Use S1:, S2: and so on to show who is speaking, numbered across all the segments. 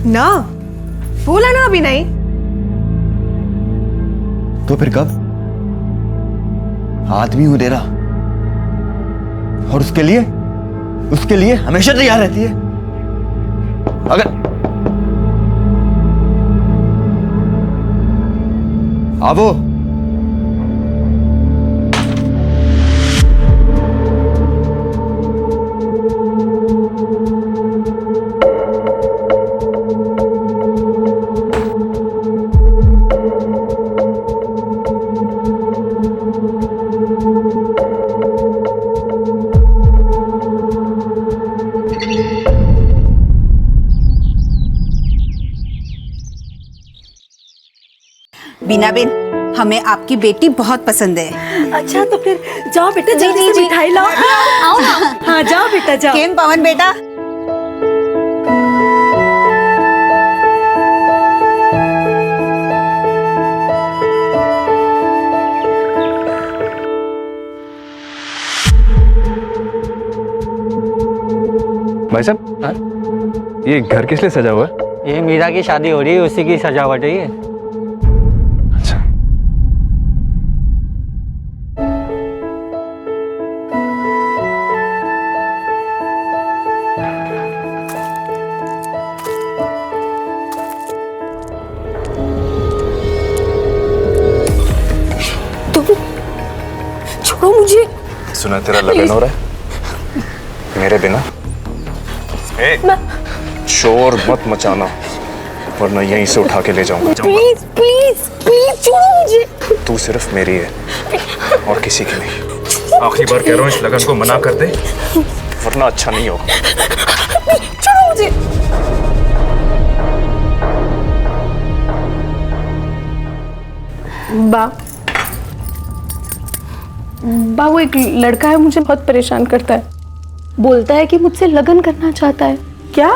S1: ना बोला ना अभी नहीं।
S2: तो फिर कब? आदमी हूं तेरा और उसके लिए हमेशा तैयार रहती है। अगर आवो
S3: बीनाबेन, हमें आपकी बेटी बहुत पसंद है।
S1: अच्छा तो फिर जाओ बेटा, जल्दी से मिठाई लाओ। आओ ना। हाँ जाओ बेटा जाओ।
S3: केम पवन बेटा,
S4: भाई साहब, ये घर किस लिए सजा हुआ है?
S5: ये मीरा की शादी हो रही है, उसी की सजावट है ये।
S4: अच्छा।
S1: छोड़ो मुझे।
S4: सुना तेरा लगन हो रहा है मेरे बिना। शोर मत मचाना वरना यहीं से उठा के ले जाऊंगा।
S1: प्लीज प्लीज प्लीज छोड़ो मुझे।
S4: तू सिर्फ मेरी है और किसी की नहीं। आखिरी बार कह रहा हूँ, इस लगन को मना कर दे वरना अच्छा नहीं होगा।
S1: छोड़ो मुझे। बा वो एक लड़का है, मुझे बहुत परेशान करता है। बोलता है कि मुझसे लगन करना चाहता है। क्या?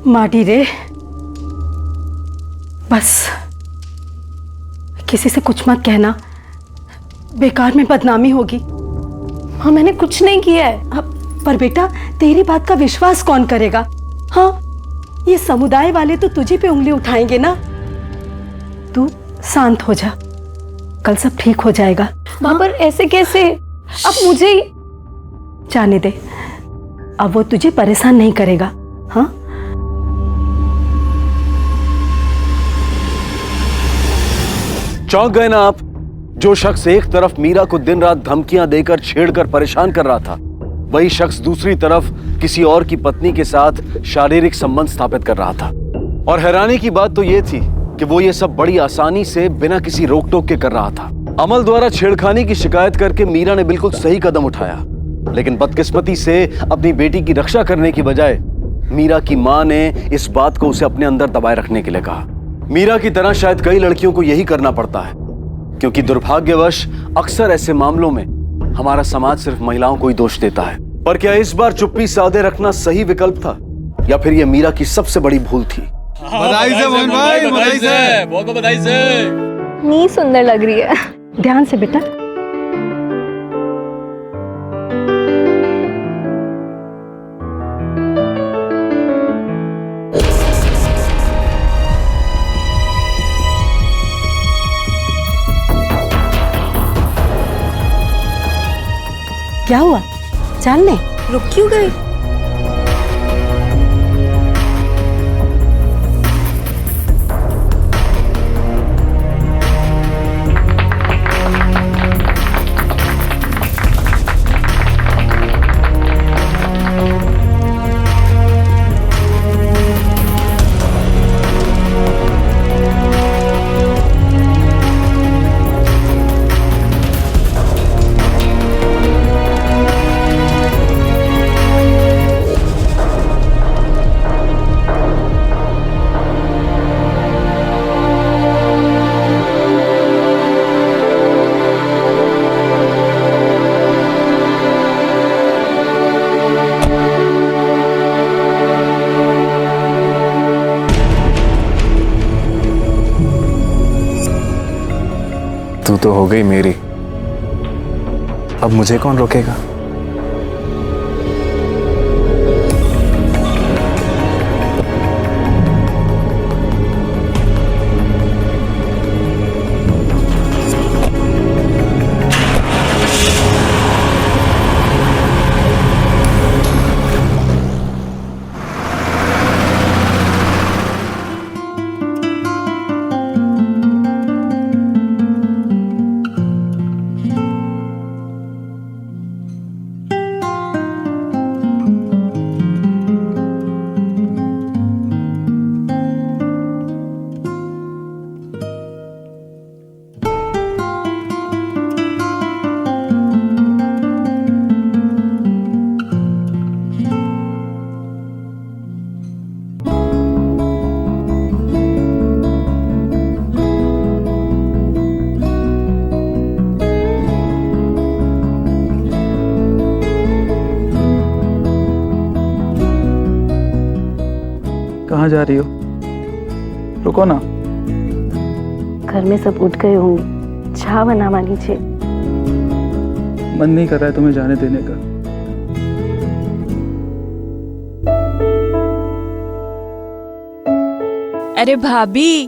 S1: माटी रे, बस किसी से कुछ मत कहना, बेकार में बदनामी होगी। हाँ मैंने कुछ नहीं किया है। पर बेटा तेरी बात का विश्वास कौन करेगा? हाँ ये समुदाय वाले तो तुझे पे उंगली उठाएंगे ना। तू शांत हो जा, कल सब ठीक हो जाएगा। हाँ? पर ऐसे कैसे? अब मुझे ही जाने दे, अब वो तुझे परेशान नहीं करेगा। हाँ
S6: चौंक गए ना आप? जो शख्स एक तरफ मीरा को दिन रात धमकियां देकर छेड़कर परेशान कर रहा था, वही शख्स दूसरी तरफ किसी और की पत्नी के साथ शारीरिक संबंध स्थापित कर रहा था। और हैरानी की बात तो यह थी कि वो ये सब बड़ी आसानी से बिना किसी रोक टोक के कर रहा था। अमल द्वारा छेड़खानी की शिकायत करके मीरा ने बिल्कुल सही कदम उठाया, लेकिन बदकिस्मती से अपनी बेटी की रक्षा करने की बजाय मीरा की मां ने इस बात को उसे अपने अंदर दबाए रखने के लिए कहा। मीरा की तरह शायद कई लड़कियों को यही करना पड़ता है, क्योंकि दुर्भाग्यवश अक्सर ऐसे मामलों में हमारा समाज सिर्फ महिलाओं को ही दोष देता है। पर क्या इस बार चुप्पी साधे रखना सही विकल्प था, या फिर यह मीरा की सबसे बड़ी भूल थी?
S7: बधाई से मोहन भाई, बधाई से, बहुत बधाई से।
S8: नी सुंदर लग रही है।
S1: ध्यान से बेटा। क्या हुआ? चलने रुक क्यों गई?
S4: तू तो हो गई मेरी, अब मुझे कौन रोकेगा?
S9: कहाँ जा रही हो? रुको ना।
S1: घर में सब उठ गए होंगे, चाह बनावा नीचे।
S9: मन नहीं कर रहा है तुम्हें जाने देने का।
S10: अरे भाभी,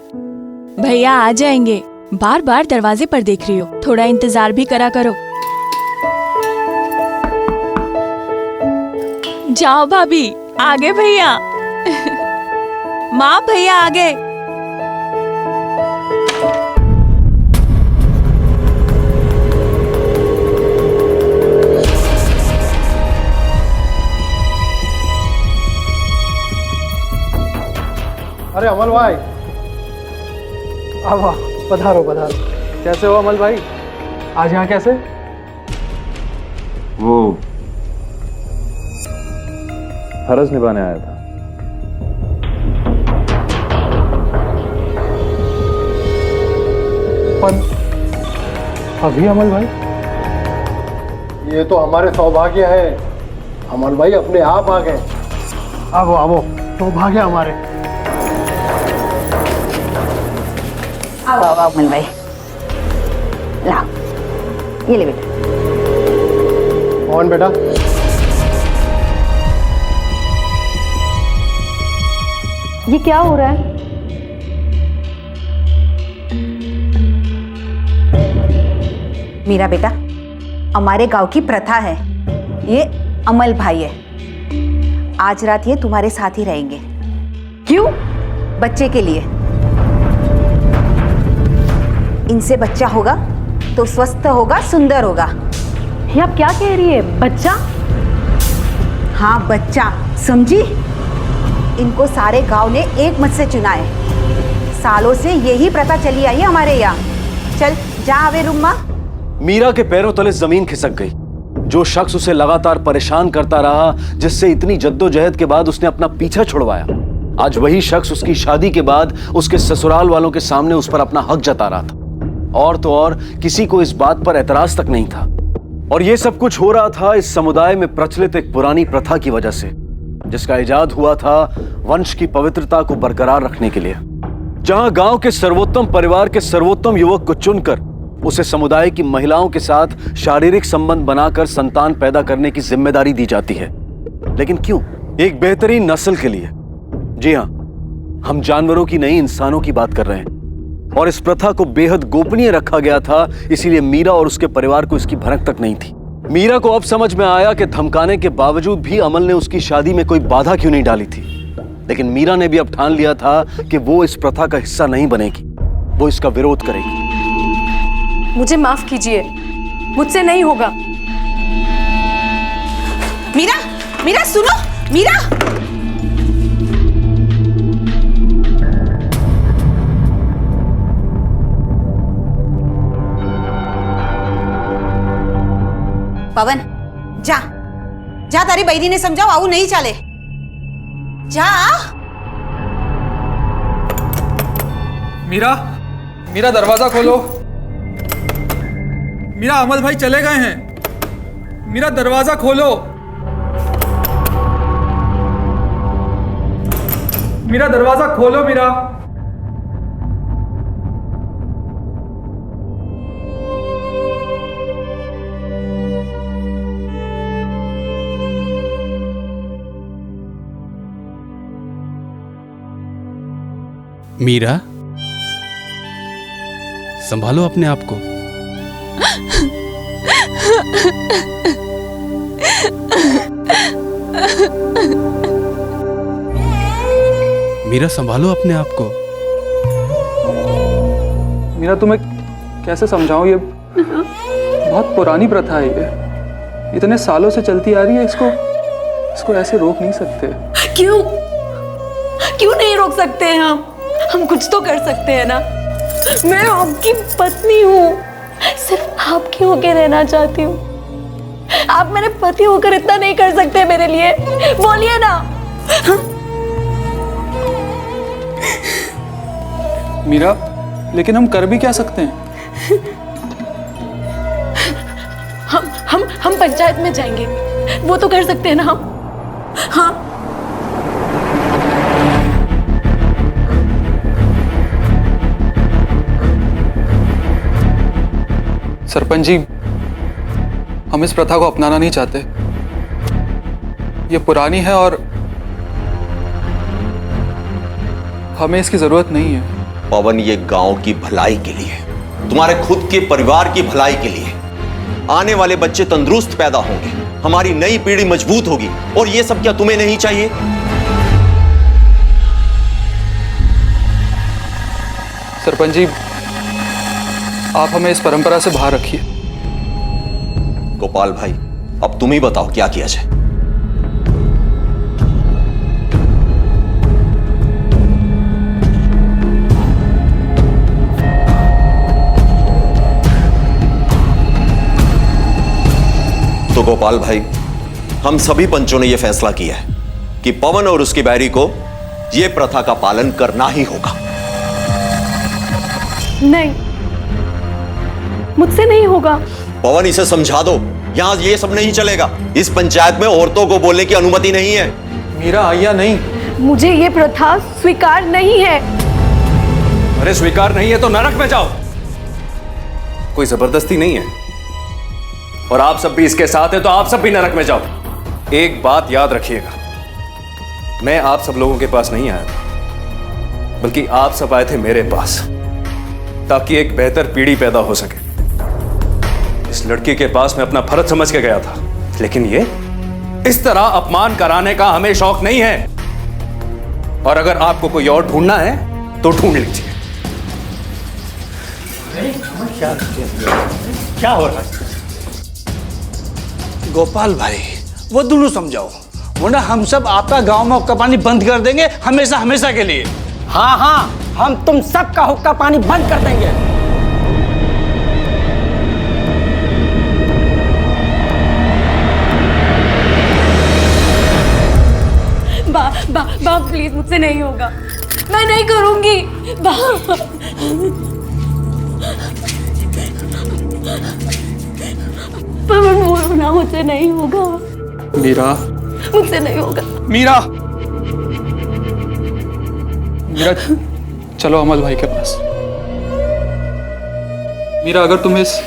S10: भैया आ जाएंगे। बार बार दरवाजे पर देख रही हो, थोड़ा इंतजार भी करा करो। जाओ भाभी, आ गए भैया। माँ, भैया आ गए।
S11: अरे अमल भाई, वाह, पधारो पधारो। कैसे हो अमल भाई? आज यहाँ कैसे?
S6: वो फर्ज निभाने आया था।
S11: पर अभी अमल भाई? ये तो हमारे सौभाग्य है। अमल भाई अपने आप आ गए। आओ आओ, सौभाग्य हमारे।
S3: आओ आओ अमल भाई, लाओ, ये ले बेटा।
S11: कौन बेटा?
S1: ये क्या हो रहा है?
S3: मीरा बेटा, हमारे गांव की प्रथा है, ये अमल भाई है। आज रात ये तुम्हारे साथ ही रहेंगे।
S1: क्यों?
S3: बच्चे के लिए। इनसे बच्चा होगा तो स्वस्थ होगा, सुंदर होगा।
S1: ये आप क्या कह रही है? बच्चा?
S3: हाँ बच्चा, समझी? इनको सारे गांव ने एक मत से चुना है। सालों से यही प्रथा चली आई है हमारे यहाँ। चल जा आवे रूम माँ।
S6: मीरा के पैरों तले जमीन खिसक गई। जो शख्स उसे लगातार परेशान करता रहा, जिससे इतनी जद्दोजहद के बाद उसने अपना पीछा छुड़वाया, आज वही शख्स उसकी शादी के बाद उसके ससुराल वालों के सामने उस पर अपना हक जता रहा था। और तो और किसी को इस बात पर एतराज तक नहीं था। और यह सब कुछ हो रहा था इस समुदाय में प्रचलित एक पुरानी प्रथा की वजह से, जिसका इजाद हुआ था वंश की पवित्रता को बरकरार रखने के लिए। जहां गांव के सर्वोत्तम परिवार के सर्वोत्तम युवक को चुनकर उसे समुदाय की महिलाओं के साथ शारीरिक संबंध बनाकर संतान पैदा करने की जिम्मेदारी दी जाती है। लेकिन क्यों? एक बेहतरीन नस्ल के लिए। जी हां, हम जानवरों की नहीं, इंसानों की बात कर रहे हैं। और इस प्रथा को बेहद गोपनीय रखा गया था, इसीलिए मीरा और उसके परिवार को इसकी भनक तक नहीं थी। मीरा को अब समझ में आया कि धमकाने के बावजूद भी अमल ने उसकी शादी में कोई बाधा क्यों नहीं डाली थी। लेकिन मीरा ने भी अब ठान लिया था कि वो इस प्रथा का हिस्सा नहीं बनेगी, वो इसका विरोध करेगी।
S1: मुझे माफ कीजिए, मुझसे नहीं होगा।
S3: मीरा, मीरा सुनो, मीरा। पवन, जा जा, तारी बहनी ने समझाओ, आऊ नहीं चले। जा।
S9: मीरा, मीरा दरवाजा खोलो। मीरा, अमल भाई चले गए हैं। मीरा दरवाजा खोलो। मीरा दरवाजा खोलो। मीरा,
S7: मीरा, संभालो अपने आप को। मीरा, संभालो अपने आप को।
S9: मीरा, तुम्हें कैसे समझाऊं? ये बहुत पुरानी प्रथा है। ये इतने सालों से चलती आ रही है। इसको ऐसे रोक नहीं सकते।
S1: क्यों? क्यों नहीं रोक सकते हैं हम कुछ तो कर सकते हैं ना। मैं आपकी पत्नी हूँ, सिर्फ आपकी होकर रहना चाहती हूँ। आप मेरे पति होकर इतना नहीं कर सकते मेरे लिए? बोलिए ना।
S9: मीरा, लेकिन हम कर भी क्या सकते हैं?
S1: हम पंचायत में जाएंगे, वो तो कर सकते हैं ना हम। हाँ।
S9: सरपंच जी, हम इस प्रथा को अपनाना नहीं चाहते। ये पुरानी है और हमें इसकी जरूरत नहीं है।
S12: पवन, ये गांव की भलाई के लिए, तुम्हारे खुद के परिवार की भलाई के लिए, आने वाले बच्चे तंदुरुस्त पैदा होंगे, हमारी नई पीढ़ी मजबूत होगी, और ये सब क्या तुम्हें नहीं चाहिए?
S9: सरपंच जी, आप हमें इस परंपरा से बाहर रखिए।
S12: गोपाल भाई, अब तुम ही बताओ क्या किया जाए। तो गोपाल भाई, हम सभी पंचों ने यह फैसला किया है कि पवन और उसकी बैरी को यह प्रथा का पालन करना ही होगा।
S1: नहीं, मुझसे नहीं होगा।
S12: पवन, इसे समझा दो, यहां ये सब नहीं चलेगा। इस पंचायत में औरतों को बोलने की अनुमति नहीं है।
S9: मीरा, आइया नहीं।
S1: मुझे ये प्रथा स्वीकार नहीं है।
S4: अरे स्वीकार नहीं है तो नरक में जाओ। कोई जबरदस्ती नहीं है, और आप सब भी इसके साथ हैं तो आप सब भी नरक में जाओ। एक बात याद रखिएगा, मैं आप सब लोगों के पास नहीं आया था, बल्कि आप सब आए थे मेरे पास, ताकि एक बेहतर पीढ़ी पैदा हो सके। इस लड़की के पास मैं अपना फर्ज समझ के गया था, लेकिन ये इस तरह अपमान कराने का हमें शौक नहीं है। और अगर आपको कोई और ढूंढना है तो ढूंढ लीजिए।
S7: क्या हो रहा है? गोपाल भाई, वो दोनों समझाओ, वरना हम सब आपका गांव में हुक्का पानी बंद कर देंगे, हमेशा हमेशा के लिए।
S5: हाँ हाँ, हम तुम सबका हुक्का पानी बंद कर देंगे।
S1: बा प्लीज, मुझसे नहीं होगा, मैं नहीं करूंगी। पवन, बोलो ना, मुझसे नहीं होगा।
S9: मीरा,
S1: मुझसे नहीं होगा।
S9: मीरा, मीरा, चलो अमल भाई के पास। मीरा, अगर तुम्हें इस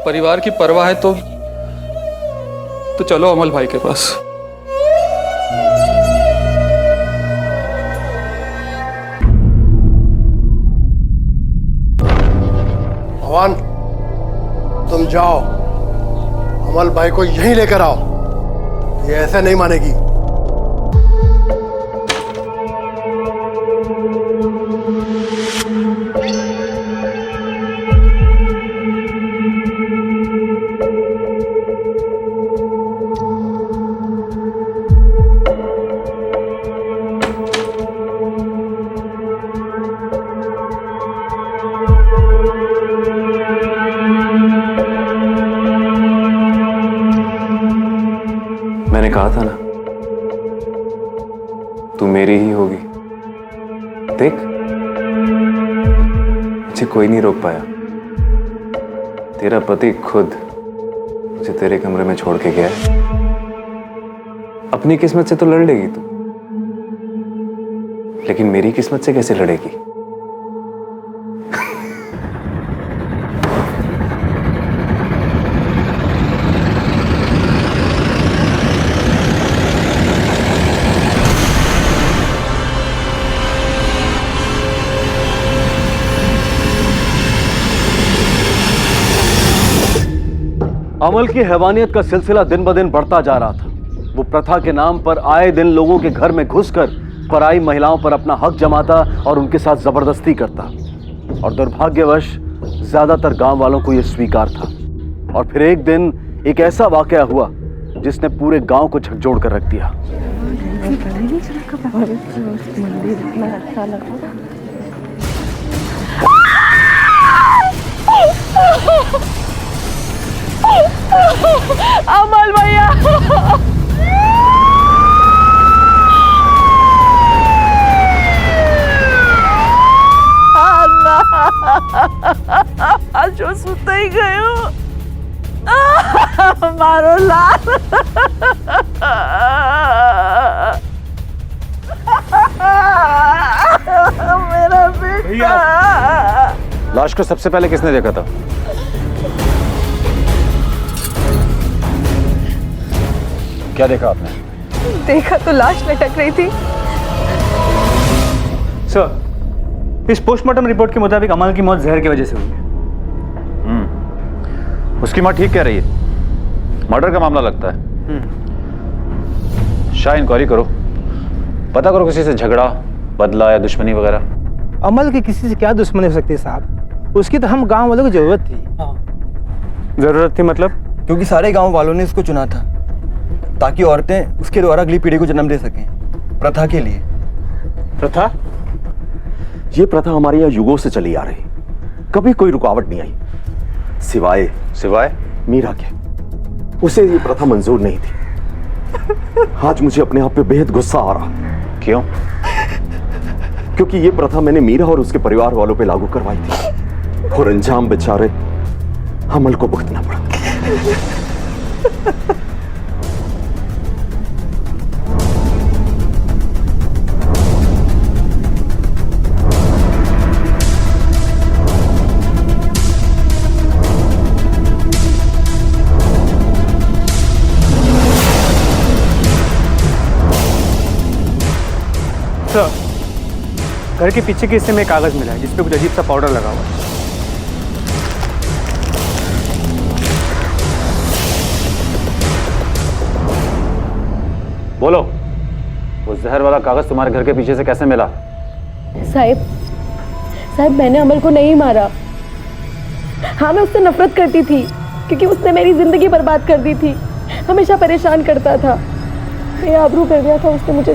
S9: परिवार की परवाह है तो चलो अमल भाई के पास।
S11: भगवान, तुम जाओ, अमल भाई को यहीं लेकर आओ। ये ऐसे नहीं मानेगी।
S4: मैंने कहा था ना, तू मेरी ही होगी। देख, मुझे कोई नहीं रोक पाया। तेरा पति खुद मुझे तेरे कमरे में छोड़ के गया है। अपनी किस्मत से तो लड़ लेगी तू, लेकिन मेरी किस्मत से कैसे लड़ेगी?
S6: अमल की हैवानियत का सिलसिला दिन ब दिन बढ़ता जा रहा था। वो प्रथा के नाम पर आए दिन लोगों के घर में घुसकर पराई महिलाओं पर अपना हक जमाता और उनके साथ जबरदस्ती करता, और दुर्भाग्यवश ज्यादातर गांव वालों को यह स्वीकार था। और फिर एक दिन एक ऐसा वाकया हुआ जिसने पूरे गांव को झकझोर कर रख दिया।
S1: अमल भैया, जो सुते ही गयो मारो लाल। मेरा बेटा।
S6: लाश को सबसे पहले किसने देखा था? क्या देखा आपने?
S8: देखा तो लाश लटक रही थी।
S5: सर, इस पोस्टमार्टम रिपोर्ट के मुताबिक अमल की मौत जहर की वजह से हुई है।
S6: उसकी माँ ठीक कह रही है, मर्डर का मामला लगता है। शाह इंक्वायरी करो, पता करो किसी से झगड़ा, बदला या दुश्मनी वगैरह।
S5: अमल की किसी से क्या दुश्मनी हो सकती है साहब? उसकी तो हम गांव वालों को जरूरत थी। जरूरत थी मतलब?
S2: क्योंकि सारे गांव वालों ने इसको चुना था ताकि औरतें उसके द्वारा अगली पीढ़ी को जन्म दे सकें, प्रथा के लिए।
S5: प्रथा?
S12: ये प्रथा हमारे यहाँ युगों से चली आ रही, कभी कोई रुकावट नहीं आई, सिवाय मीरा के। उसे ये प्रथा मंजूर नहीं थी। आज मुझे अपने आप पे बेहद गुस्सा आ रहा।
S6: क्यों?
S12: क्योंकि ये प्रथा मैंने मीरा और उसके परिवार वालों पे लागू करवाई थी और अंजाम बेचारे अमल को भुगतना पड़ा।
S5: सर, घर के पीछे के हिस्से में एक कागज मिला है जिस पे कुछ अजीब सा पाउडर लगा हुआ है।
S6: बोलो, वो जहर वाला कागज तुम्हारे घर के पीछे से कैसे मिला?
S1: साहब मैंने अमल को नहीं मारा। हाँ, मैं उससे नफरत करती थी क्योंकि उसने मेरी जिंदगी बर्बाद कर दी थी, हमेशा परेशान करता था, मेरा आबरू कर दिया था उसने मुझे।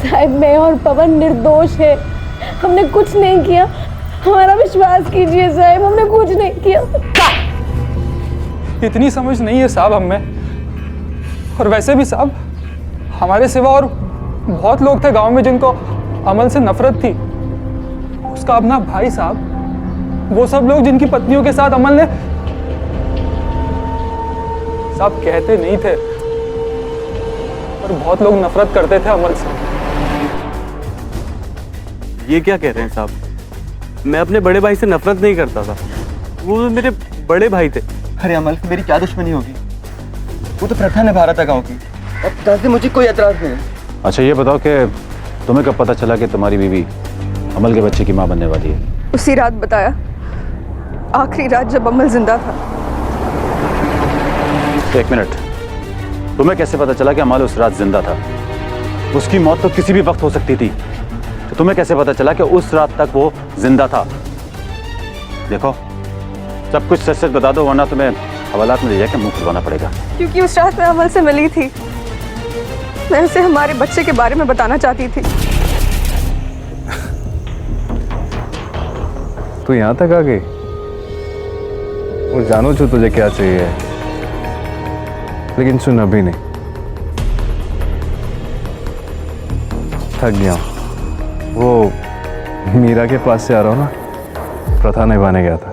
S1: साहब मैं और पवन निर्दोष है, हमने कुछ नहीं किया, हमारा विश्वास कीजिए साहब, हमने कुछ नहीं किया।
S9: इतनी समझ नहीं है साहब हम में, और वैसे भी साहब हमारे सिवा और बहुत लोग थे गांव में जिनको अमल से नफरत थी। उसका अपना भाई साहब, वो सब लोग जिनकी पत्नियों के साथ अमल ने, साहब कहते नहीं थे पर बहुत लोग नफरत करते थे अमल से।
S13: ये क्या कह रहे हैं साहब? मैं अपने बड़े भाई से नफरत नहीं करता था, वो मेरे बड़े भाई थे।
S2: अरे अमल की मेरी क्या दुश्मनी होगी? वो तो प्रथा निभा रहा था गाँव की, अब ताकि मुझे कोई एतराज नहीं है।
S6: अच्छा ये बताओ कि तुम्हें कब पता चला कि तुम्हारी बीवी अमल के बच्चे की माँ बनने वाली है?
S8: उसी रात बताया, आखिरी रात जब अमल जिंदा था।
S6: एक मिनट, तुम्हें कैसे पता चला कि अमल उस रात जिंदा था? उसकी मौत तो किसी भी वक्त हो सकती थी, तो तुम्हें कैसे पता चला कि उस रात तक वो जिंदा था? देखो, सब कुछ सच सच बता दो, वरना तुम्हें हवालात में ले जाकर मुंह खुलवाना पड़ेगा।
S8: क्योंकि उस रात मैं अमल से मिली थी, मैं उसे हमारे बच्चे के बारे में बताना चाहती थी।
S4: तू यहाँ तक आ गई? वो जानू छू तुझे क्या चाहिए, लेकिन सुन अभी नहीं, थक गया। वो मीरा के पास से आ रहा हूँ ना, प्रथा निभाने गया था।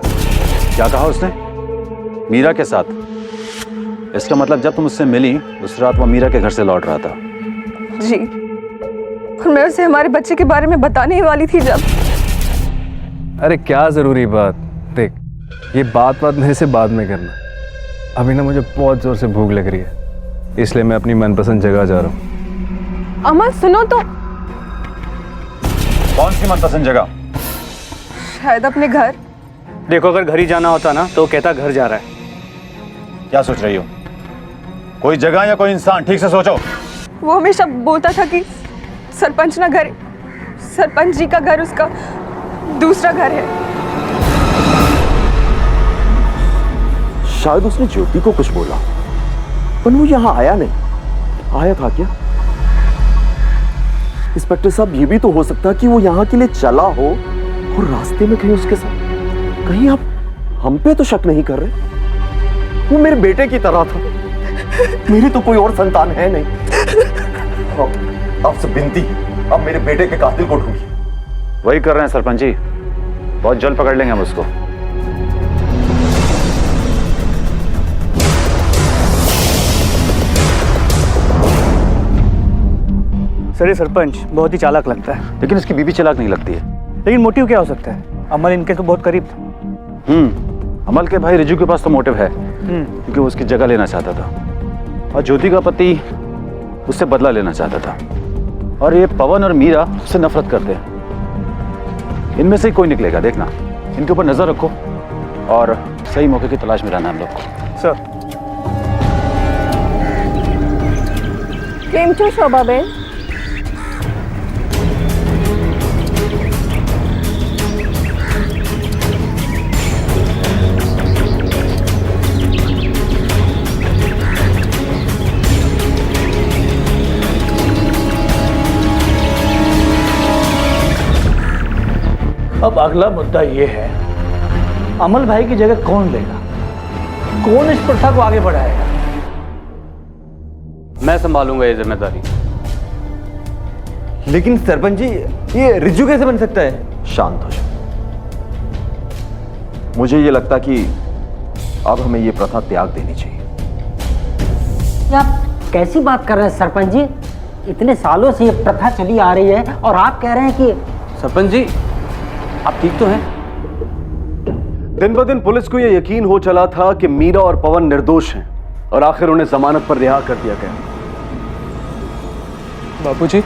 S6: क्या कहा उसने? मीरा के साथ? इसका मतलब जब तुम उससे मिली उस रात वो मीरा के घर से लौट रहा था?
S8: जी, और मैं उसे हमारे बच्चे के बारे में बताने ही वाली थी जब।
S4: अरे क्या जरूरी बात, देख ये बात मेरे से बाद में करना। अभी ना मुझे बहुत जोर से भूख लग रही है, इसलिए मैं अपनी मनपसंद जगह जा रहा हूँ।
S8: अमल सुनो तो।
S6: कौन सी मनपसंद जगह?
S8: शायद अपने घर।
S5: देखो, अगर घर ही जाना होता ना तो कहता घर जा रहा है।
S6: क्या सोच रही हो? कोई जगह या कोई इंसान, ठीक से सोचो।
S8: वो हमेशा बोलता था कि सरपंच ना घर, सरपंच जी का घर उसका दूसरा घर है।
S12: शायद उसने ज्योति को कुछ बोला, पर वो यहाँ आया नहीं। आया था क्या? इंस्पेक्टर साहब, ये भी तो हो सकता कि वो यहाँ के लिए चला हो और रास्ते में कहीं उसके साथ। कहीं आप हम पे तो शक नहीं कर रहे? वो मेरे बेटे की तरह था, मेरी तो कोई और संतान है नहीं। आपसे विनती, अब मेरे बेटे के कातिल को ढूंढिए।
S6: वही कर रहे हैं सरपंच जी, बहुत जल्द पकड़ लेंगे हम उसको।
S5: सर, ये सरपंच बहुत ही चालाक लगता है।
S6: लेकिन उसकी बीवी चालाक नहीं लगती है।
S5: लेकिन मोटिव क्या हो सकता है?
S7: अमल इनके तो बहुत करीब था।
S6: अमल के भाई रिजू के पास तो मोटिव है, क्योंकि वो उसकी जगह लेना चाहता था और ज्योति का पति उससे बदला लेना चाहता था। और ये पवन और मीरा उससे नफरत करते हैं। इनमें से कोई निकलेगा, देखना। इनके ऊपर नजर रखो और सही मौके की तलाश में रहना हम लोग को।
S7: सर।
S8: केम छो शोभाबेन?
S7: अब अगला मुद्दा ये है, अमल भाई की जगह कौन लेगा? कौन इस प्रथा को आगे बढ़ाएगा?
S13: मैं संभालूंगा ये जिम्मेदारी।
S2: लेकिन सरपंच जी, ये रिज्जू कैसे बन सकता है?
S12: शांत हो जाओ। मुझे ये लगता कि अब हमें ये प्रथा त्याग देनी चाहिए।
S14: आप कैसी बात कर रहे हैं सरपंच जी? इतने सालों से ये प्रथा चली आ रही है और आप कह रहे हैं कि...
S13: सरपंच जी, आप ठीक तो हैं?
S6: दिन ब दिन पुलिस को यह यकीन हो चला था कि मीरा और पवन निर्दोष हैं और आखिर उन्हें जमानत पर रिहा कर दिया गया।
S9: बापूजी,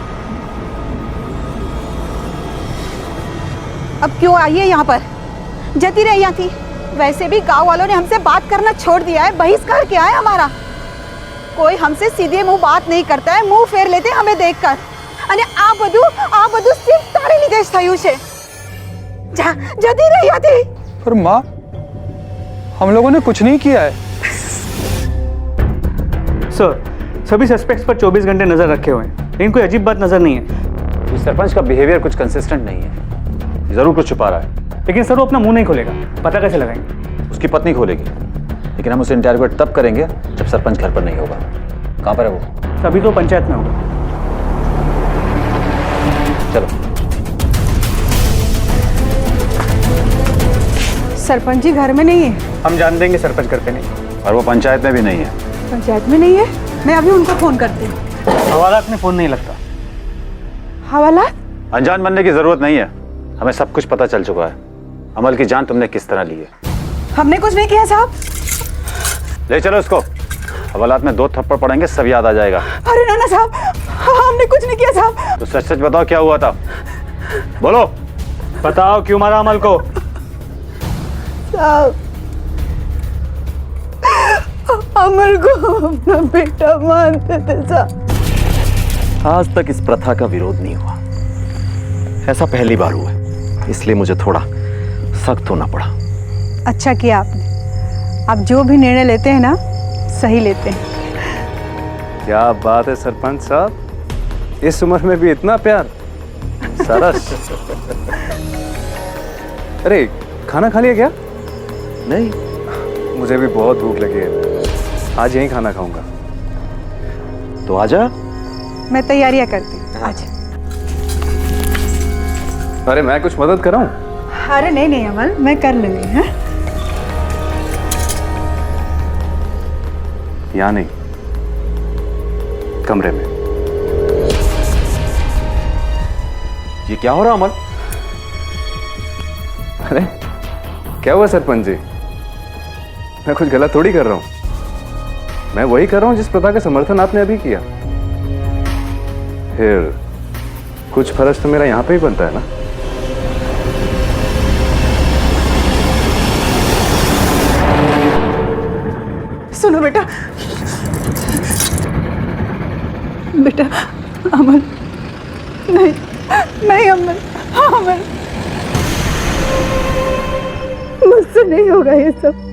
S3: अब क्यों आई है यहाँ पर? जती रही यहाँ थी। वैसे भी गांव वालों ने हमसे बात करना छोड़ दिया है, बहिष्कार किया है हमारा। कोई हमसे सीधे मुंह बात नहीं करता है, मुंह फेर लेते हमें देखकर। अरे आ બધું सिर्फ तारे લીધે થયું છે। जती रही थी।
S9: पर माँ, हम लोगों ने कुछ नहीं किया है।
S7: सर, सभी सस्पेक्ट्स पर 24 घंटे नजर रखे हुए हैं, लेकिन कोई अजीब बात नजर नहीं है।
S6: इस सरपंच का बिहेवियर कुछ कंसिस्टेंट नहीं है, जरूर कुछ छुपा रहा है।
S7: लेकिन सर वो अपना मुंह नहीं खोलेगा, पता कैसे लगाएंगे?
S6: उसकी पत्नी खोलेगी, लेकिन हम उसे इंटरोगेट तब करेंगे जब सरपंच घर पर नहीं होगा। कहाँ पर है वो?
S7: अभी तो पंचायत में होगा।
S6: चलो।
S3: सरपंच जी घर में नहीं है।
S7: हम जान देंगे सरपंच घर पे नहीं।
S6: और वो पंचायत में भी नहीं है।
S3: पंचायत में नहीं है? मैं अभी उनको फोन करती हूँ।
S7: हवालात में फोन नहीं लगता।
S3: हवालात?
S6: अनजान बनने की जरूरत नहीं है, हमें सब कुछ पता चल चुका है। अमल की जान तुमने किस तरह ली है।
S3: हमने कुछ नहीं किया साहब।
S6: ले चलो इसको, हवालात में 2 थप्पड़ पड़ेंगे, सब याद आ जाएगा।
S3: अरे ना साहब, हमने कुछ नहीं किया साहब।
S6: तो सच सच बताओ क्या हुआ था, बोलो।
S7: बताओ क्यों मारा अमल को?
S3: साहब, अमल को अपना बेटा मानते थे साहब।
S12: आज तक इस प्रथा का विरोध नहीं हुआ, ऐसा पहली बार हुआ, इसलिए मुझे थोड़ा सख्त होना पड़ा।
S3: अच्छा किया आपने। आप जो भी निर्णय लेते हैं ना, सही लेते हैं।
S4: क्या बात है सरपंच साहब, इस उम्र में भी इतना प्यार। सरस। अरे खाना खा लिया क्या?
S12: नहीं,
S4: मुझे भी बहुत भूख लगी है, आज यहीं खाना खाऊंगा।
S12: तो आजा।
S3: मैं तैयारियां करती हूँ, आज।
S4: अरे मैं कुछ मदद कराऊं?
S3: अरे नहीं नहीं अमल, मैं कर लूंगी। हाँ?
S4: यहाँ नहीं, कमरे में।
S12: ये क्या हो रहा अमल?
S4: अरे क्या हुआ सरपंच जी, मैं कुछ गलत थोड़ी कर रहा हूं। मैं वही कर रहा हूं जिस प्रथा का समर्थन आपने अभी किया। फिर कुछ फर्ज तो मेरा यहां पे ही बनता है ना।
S3: सुनो बेटा, बेटा अमल, नहीं नहीं अमल, हाँ अमल, मुझसे नहीं होगा ये सब।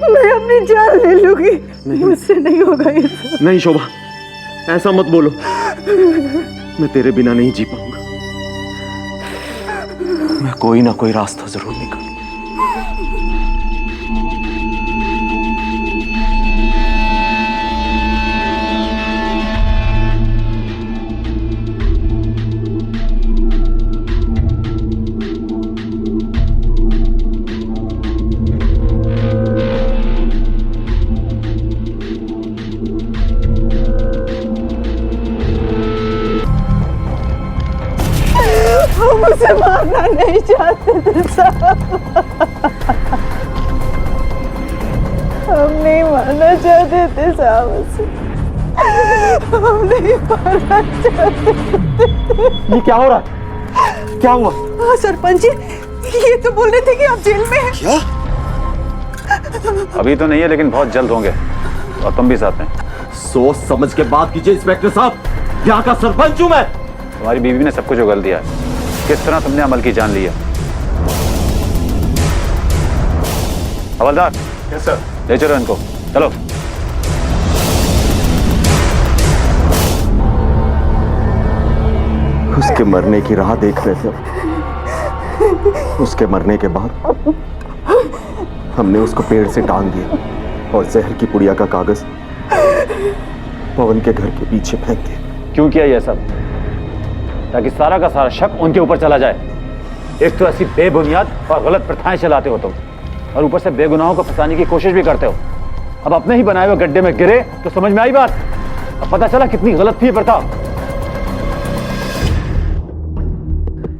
S3: मैं अपनी जान ले लूंगी, मुझसे नहीं होगा ये सब।
S12: नहीं शोभा, ऐसा मत बोलो, मैं तेरे बिना नहीं जी पाऊंगा। मैं कोई ना कोई रास्ता जरूर निकालूंगा।
S3: हम उसे मारना नहीं चाहते
S1: हम नहीं मानना चाहते थे साहब उसे। हम नहीं मानना चाहते थे।
S12: ये क्या हो रहा है? क्या हुआ?
S1: हाँ सरपंच जी, ये तो बोल रहे थे कि आप जेल में हैं।
S12: क्या?
S15: अभी तो नहीं है, लेकिन बहुत जल्द होंगे, और तुम भी साथ में।
S12: सोच समझ के बात कीजिए इंस्पेक्टर साहब, यहाँ का सरपंच हूं मैं।
S15: तुम्हारी बीवी ने सब कुछ उगल दिया है। किस तरह तुमने अमल की जान ली है? हवलदार।
S12: Yes sir.
S15: ले चलो इनको, चलो।
S12: उसके मरने की राह देख रहे थे। उसके मरने के बाद हमने उसको पेड़ से टांग दिया और जहर की पुड़िया का कागज पवन के घर के पीछे फेंक दिया।
S15: क्यों किया यह सब? ताकि सारा का सारा शक उनके ऊपर चला जाए। एक तो ऐसी बेबुनियाद और गलत प्रथाएं चलाते हो तुम, और ऊपर से बेगुनाहों को फंसाने की कोशिश भी करते हो। अब अपने ही बनाए हुए गड्ढे में गिरे तो समझ में आई बात। अब पता चला कितनी गलत थी ये प्रथा।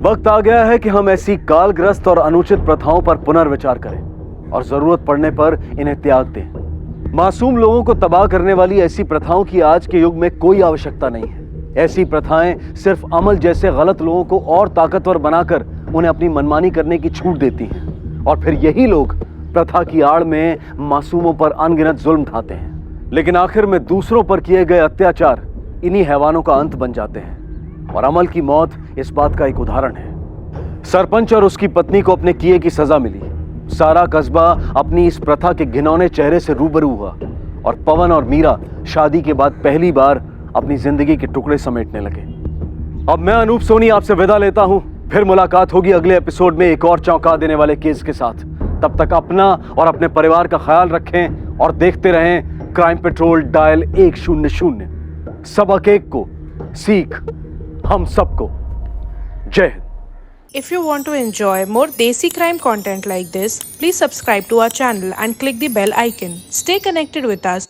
S6: वक्त आ गया है कि हम ऐसी कालग्रस्त और अनुचित प्रथाओं पर पुनर्विचार करें और जरूरत पड़ने पर इन्हें त्याग दें। मासूम लोगों को तबाह करने वाली ऐसी प्रथाओं की आज के युग में कोई आवश्यकता नहीं है। ऐसी प्रथाएं सिर्फ अमल जैसे गलत लोगों को और ताकतवर बनाकर उन्हें अपनी मनमानी करने की छूट देती हैं, और फिर यही लोग प्रथा की आड़ में मासूमों पर अनगिनत जुल्म ढाते हैं। लेकिन आखिर में दूसरों पर किए गए अत्याचार इन्हीं हैवानों का अंत बन जाते हैं, और अमल की मौत इस बात का एक उदाहरण है। सरपंच और उसकी पत्नी को अपने किए की सजा मिली। सारा कस्बा अपनी इस प्रथा के घिनौने चेहरे से रूबरू हुआ, और पवन और मीरा शादी के बाद पहली बार अपनी जिंदगी के टुकड़े समेटने लगे। अब मैं अनूप सोनी आपसे विदा लेता हूं। फिर मुलाकात होगी अगले एपिसोड में एक और चौंका देने वाले केस के साथ। तब तक अपना और अपने परिवार का ख्याल रखें और देखते रहें क्राइम पेट्रोल डायल 100। सबक एक को, सीख हम सबको। जय Hind.
S16: If you want to enjoy more Desi crime content like this, please subscribe to our channel and click the bell icon. Stay connected with us.